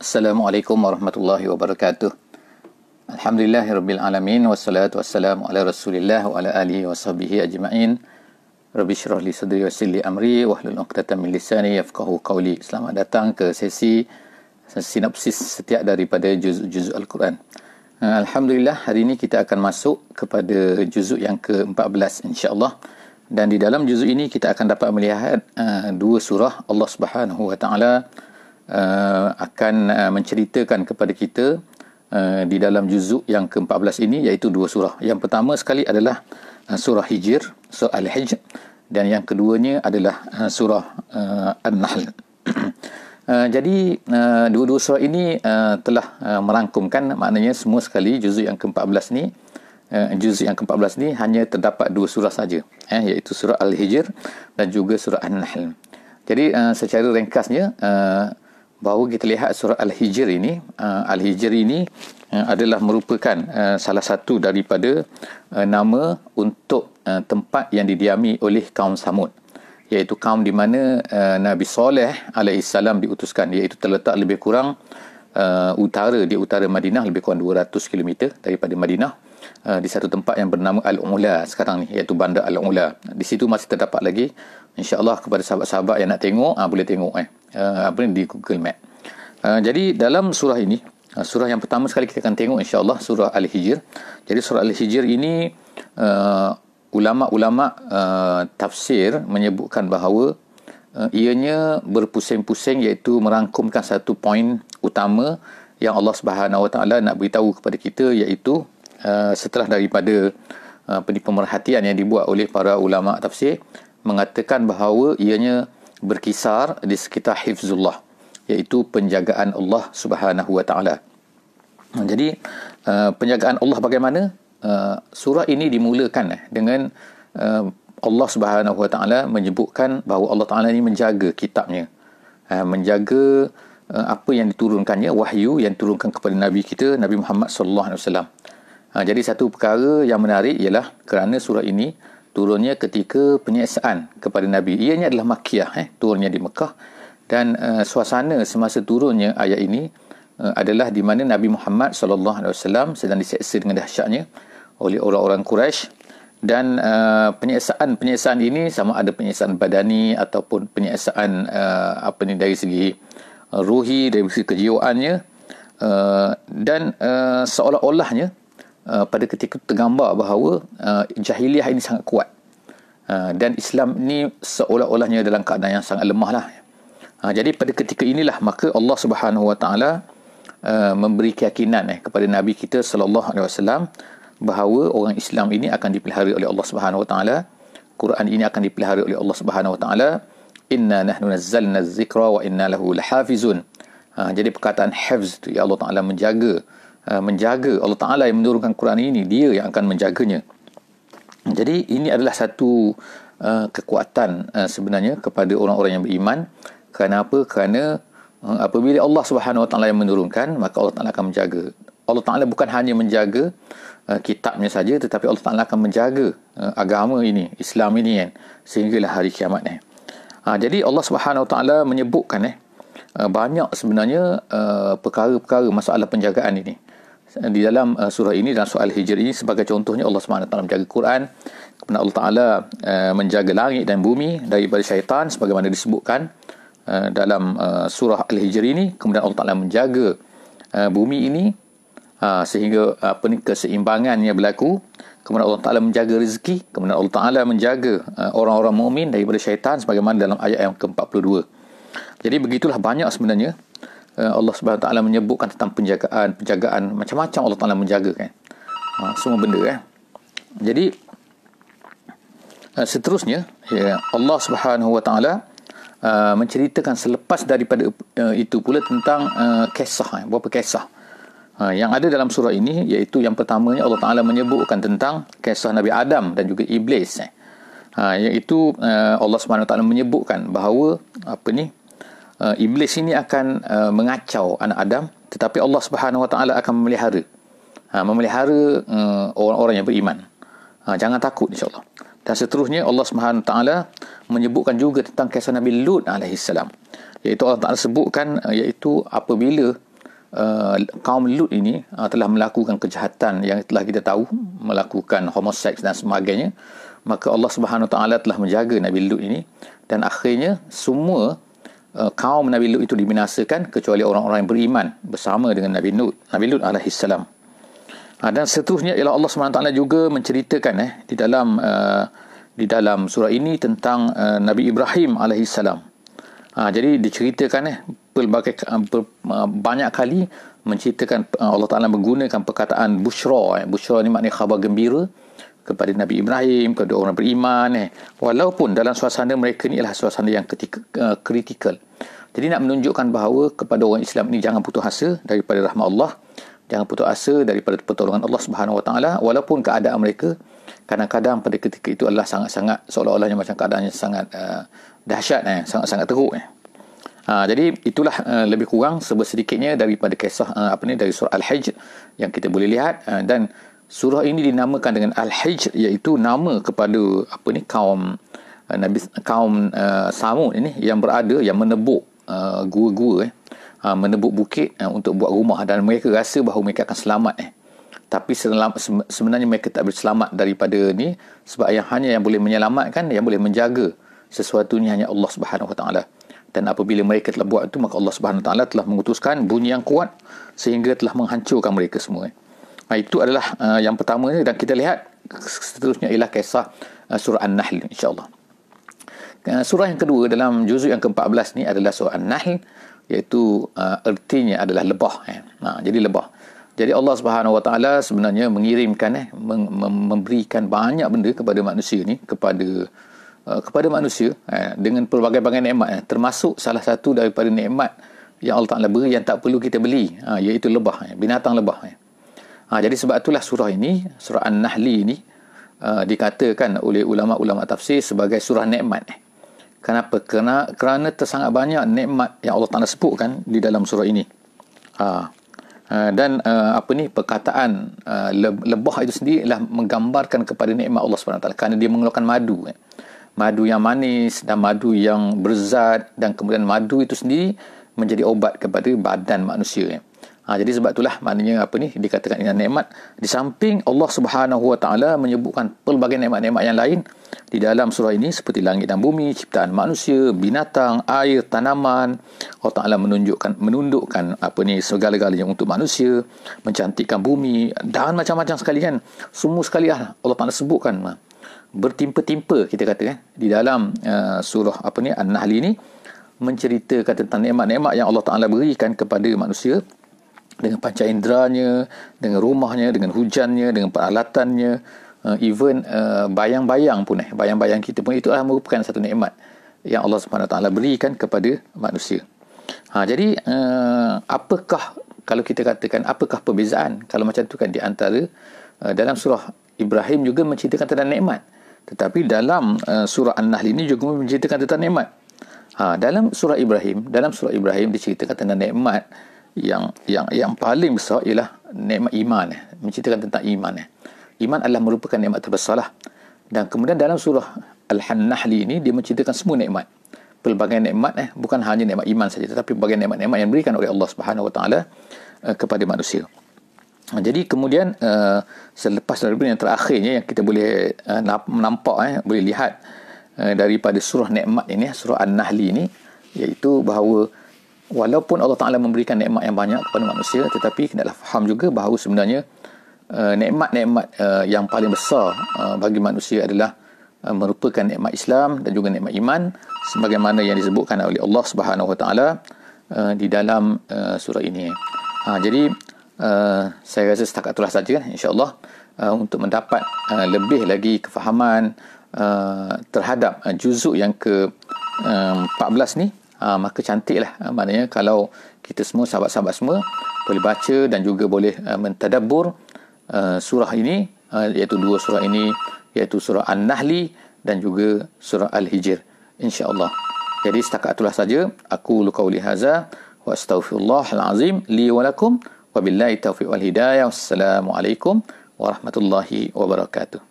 Assalamualaikum warahmatullahi wabarakatuh. Alhamdulillahirabbil alamin wassalatu wassalamu ala Rasulillah wa ala alihi washabbihi ajma'in. Rabbi shrah li sadri wa yassir li amri wahlul 'uqdatam min lisani yafqahu qawli. Selamat datang ke sesi sinopsis setiap daripada juzuk Al-Quran. Alhamdulillah, hari ini kita akan masuk kepada juzuk yang ke-14 insya-Allah. Dan di dalam juzuk ini kita akan dapat melihat dua surah Allah Subhanahu wa taala akan menceritakan kepada kita di dalam juzuk yang ke-14 ini, iaitu dua surah. Yang pertama sekali adalah surah Hijr, surah Al-Hijr, dan yang keduanya adalah surah An-Nahl. Jadi dua-dua surah ini telah merangkumkan, maknanya semua sekali juzuk yang ke-14 ni, juzuk yang ke-14 ni hanya terdapat dua surah saja, iaitu surah Al-Hijr dan juga surah An-Nahl. Jadi secara ringkasnya, bahawa kita lihat surah Al-Hijr ini, adalah merupakan salah satu daripada nama untuk tempat yang didiami oleh kaum Samud, iaitu kaum di mana Nabi Saleh alaihissalam diutuskan, iaitu terletak lebih kurang di utara Madinah, lebih kurang 200 km daripada Madinah, di satu tempat yang bernama Al-Ula sekarang ni, iaitu Bandar Al-Ula. Di situ masih terdapat lagi, insya-Allah kepada sahabat-sahabat yang nak tengok boleh tengok di Google Map. Jadi dalam surah ini, surah yang pertama sekali kita akan tengok insya-Allah surah Al-Hijr. Jadi surah Al-Hijr ini ulama-ulama tafsir menyebutkan bahawa ianya berpusing-pusing, iaitu merangkumkan satu poin utama yang Allah Subhanahu Wa Taala nak beritahu kepada kita, iaitu setelah daripada pemerhatian yang dibuat oleh para ulama tafsir, mengatakan bahawa ianya berkisar di sekitar hifzullah, iaitu penjagaan Allah Subhanahu Wa Taala. Jadi penjagaan Allah bagaimana? Surah ini dimulakan dengan Allah Subhanahu Wa Taala menyebutkan bahawa Allah Taala ini menjaga kitabnya, menjaga apa yang diturunkannya, wahyu yang diturunkan kepada Nabi kita, Nabi Muhammad sallallahu alaihi wasallam. Jadi satu perkara yang menarik ialah kerana surah ini turunnya ketika penyiasaan kepada Nabi. Ianya adalah Makkiyah, turunnya di Mekah, dan suasana semasa turunnya ayat ini adalah di mana Nabi Muhammad sallallahu alaihi wasallam sedang diseksa dengan dahsyatnya oleh orang-orang Quraisy. Dan penyiasaan ini sama ada penyiasaan badani ataupun penyiasaan dari segi ruhi, dari segi kejiwaannya, dan seolah-olahnya pada ketika itu tergambar bahawa jahiliah ini sangat kuat, dan Islam ini seolah-olahnya dalam keadaan yang sangat lemah lah. Jadi pada ketika inilah maka Allah Subhanahu Wa Taala memberi keyakinan kepada Nabi kita sallallahu alaihi wasallam bahawa orang Islam ini akan dipelihara oleh Allah Subhanahu Wa Taala. Quran ini akan dipelihara oleh Allah Subhanahu Wa Taala. Inna nahnu nazzalna az-zikra wa inna lahu lahafizun. Jadi perkataan hifz itu, ya Allah Taala menjaga, Allah Taala yang menurunkan Quran ini, dia yang akan menjaganya. Jadi ini adalah satu kekuatan sebenarnya kepada orang-orang yang beriman. Kerana apa? Kerana apabila Allah Subhanahu Wa Taala yang menurunkan, maka Allah Taala akan menjaga. Allah Taala bukan hanya menjaga kitabnya saja, tetapi Allah Taala akan menjaga agama ini, Islam ini sehinggalah hari kiamat Jadi Allah Subhanahu Wa Taala menyebutkan banyak sebenarnya perkara-perkara masalah penjagaan ini di dalam surah ini, dalam surah Al-Hijr ini. Sebagai contohnya, Allah Subhanahu Wa Taala menjaga Quran, kemudian Allah Taala menjaga langit dan bumi daripada syaitan sebagaimana disebutkan dalam surah Al-Hijr ini. Kemudian Allah Taala menjaga bumi ini sehingga keseimbangannya berlaku. Kemudian Allah Taala menjaga rezeki, kemudian Allah Taala menjaga orang-orang mukmin daripada syaitan sebagaimana dalam ayat yang ke-42. Jadi begitulah banyak sebenarnya Allah Subhanahu Wa Taala menyebutkan tentang penjagaan macam-macam Allah Taala menjaga semua benda Jadi seterusnya Allah Subhanahu Wa Taala menceritakan selepas daripada itu pula tentang kisah, beberapa kisah yang ada dalam surah ini, iaitu yang pertamanya Allah Taala menyebutkan tentang kisah Nabi Adam dan juga Iblis, iaitu Allah Subhanahu Wa Taala menyebutkan bahawa Iblis ini akan mengacau anak Adam, tetapi Allah Subhanahu Wa Taala akan memelihara orang-orang yang beriman. Jangan takut, insya-Allah. Dan seterusnya Allah Subhanahu Wa Taala menyebutkan juga tentang kisah Nabi Lut alaihissalam, iaitu Allah Taala sebutkan iaitu apabila kaum Lut ini telah melakukan kejahatan yang telah kita tahu, melakukan homoseks dan sebagainya, maka Allah Subhanahu Wa Taala telah menjaga Nabi Lut ini, dan akhirnya semua kaum Nabi Lut itu dibinasakan kecuali orang-orang yang beriman bersama dengan Nabi Lut alaihi salam. Dan seterusnya ialah Allah Subhanahu Wa Taala juga menceritakan di dalam surah ini tentang Nabi Ibrahim alaihi salam. Jadi diceritakan banyak kali menceritakan Allah Ta'ala menggunakan perkataan busyra. Busyra ni maknanya khabar gembira kepada Nabi Ibrahim, kepada orang beriman. Walaupun dalam suasana mereka ni ialah suasana yang kritikal. Jadi nak menunjukkan bahawa kepada orang Islam ni jangan putus asa daripada rahmat Allah. Jangan putus asa daripada pertolongan Allah Subhanahu Wa Taala, walaupun keadaan mereka kadang-kadang pada ketika itu adalah sangat-sangat seolah-olahnya macam keadaannya sangat dahsyat, sangat-sangat teruk. Jadi itulah lebih kurang sedikitnya daripada kisah dari surah Al-Hijr yang kita boleh lihat, dan surah ini dinamakan dengan Al-Hijr, iaitu nama kepada kaum Samud ini yang menebuk gua-gua, menebuk bukit untuk buat rumah, dan mereka rasa bahawa mereka akan selamat. Tapi sebenarnya mereka tak berselamat daripada ni, sebab yang boleh menyelamatkan, yang boleh menjaga sesuatu ni hanya Allah Subhanahu Wa Taala. Dan apabila mereka telah buat itu, maka Allah Subhanahu Wa Taala telah mengutuskan bunyi yang kuat sehingga telah menghancurkan mereka semua. Itu adalah yang pertama, dan kita lihat seterusnya ialah kisah surah An-Nahl, insya-Allah. Surah yang kedua dalam juzuk yang ke-14 ni adalah surah An-Nahl, iaitu ertinya adalah lebah. Jadi lebah. Jadi Allah Subhanahu Wa Taala sebenarnya mengirimkan memberikan banyak benda kepada manusia ni, kepada manusia dengan pelbagai-bagai nikmat, termasuk salah satu daripada nikmat yang Allah Taala beri yang tak perlu kita beli, iaitu lebah, binatang lebah. Jadi sebab itulah surah ini, surah An-Nahli ini dikatakan oleh ulama-ulama tafsir sebagai surah nikmat. Kenapa? Kerana tersangat banyak nikmat yang Allah Taala sebutkan di dalam surah ini. Dan perkataan lebah itu sendiri adalah menggambarkan kepada nikmat Allah Subhanahu Wa Taala, kerana dia mengeluarkan madu. Madu yang manis dan madu yang berzat, dan kemudian madu itu sendiri menjadi obat kepada badan manusia. Jadi sebab itulah maknanya dikatakan ini nikmat. Di samping Allah Subhanahu Wa Taala menyebutkan pelbagai nikmat-nikmat yang lain di dalam surah ini, seperti langit dan bumi, ciptaan manusia, binatang, air, tanaman. Allah Taala menundukkan segala-galanya untuk manusia, mencantikkan bumi dan macam-macam sekali kan. Semua sekali Allah Taala sebutkan bertimpa-timpa, kita kata di dalam surah An-Nahl ini, menceritakan tentang nikmat-nikmat yang Allah Taala berikan kepada manusia dengan panca inderanya, dengan rumahnya, dengan hujannya, dengan peralatannya, even bayang-bayang pun bayang-bayang kita pun, itu adalah merupakan satu nikmat yang Allah Subhanahu Wa Taala berikan kepada manusia. Jadi apakah, kalau kita katakan apakah perbezaan kalau macam tu kan, di antara dalam surah Ibrahim juga menceritakan tentang nikmat, tetapi dalam surah An-Nahl ini juga menceritakan tentang nikmat. Dalam surah Ibrahim diceritakan tentang nikmat yang paling besar ialah nikmat iman. Menceritakan tentang iman. Iman adalah merupakan nikmat terbesar lah. Dan kemudian dalam surah Al-Nahl ini dia menceritakan semua nikmat, pelbagai nikmat, bukan hanya nikmat iman saja, tetapi pelbagai nikmat-nikmat yang diberikan oleh Allah Subhanahu Wa Taala kepada manusia. Jadi kemudian selepas daripada yang terakhirnya yang kita boleh nampak, boleh lihat daripada surah nikmat ini, surah An-Nahl ini, iaitu bahawa walaupun Allah Ta'ala memberikan nikmat yang banyak kepada manusia, tetapi hendaklah faham juga bahawa sebenarnya nikmat-nikmat yang paling besar bagi manusia adalah merupakan nikmat Islam dan juga nikmat iman, sebagaimana yang disebutkan oleh Allah Subhanahu Wa Taala di dalam surah ini. Jadi saya rasa setakat itulah saja, insya-Allah, untuk mendapat lebih lagi kefahaman terhadap juzuk yang ke-14 ni. Maka cantiklah, maknanya kalau kita semua, sahabat-sahabat semua, boleh baca dan juga boleh mentadabbur surah ini, iaitu dua surah ini, iaitu surah An-Nahli dan juga surah Al-Hijr, insya-Allah. Jadi setakat itulah saja. Aku qauli hadza wa astaghfirullahal azim li wa lakum wa billahi taufiq wal hidayah. Wassalamualaikum warahmatullahi wabarakatuh.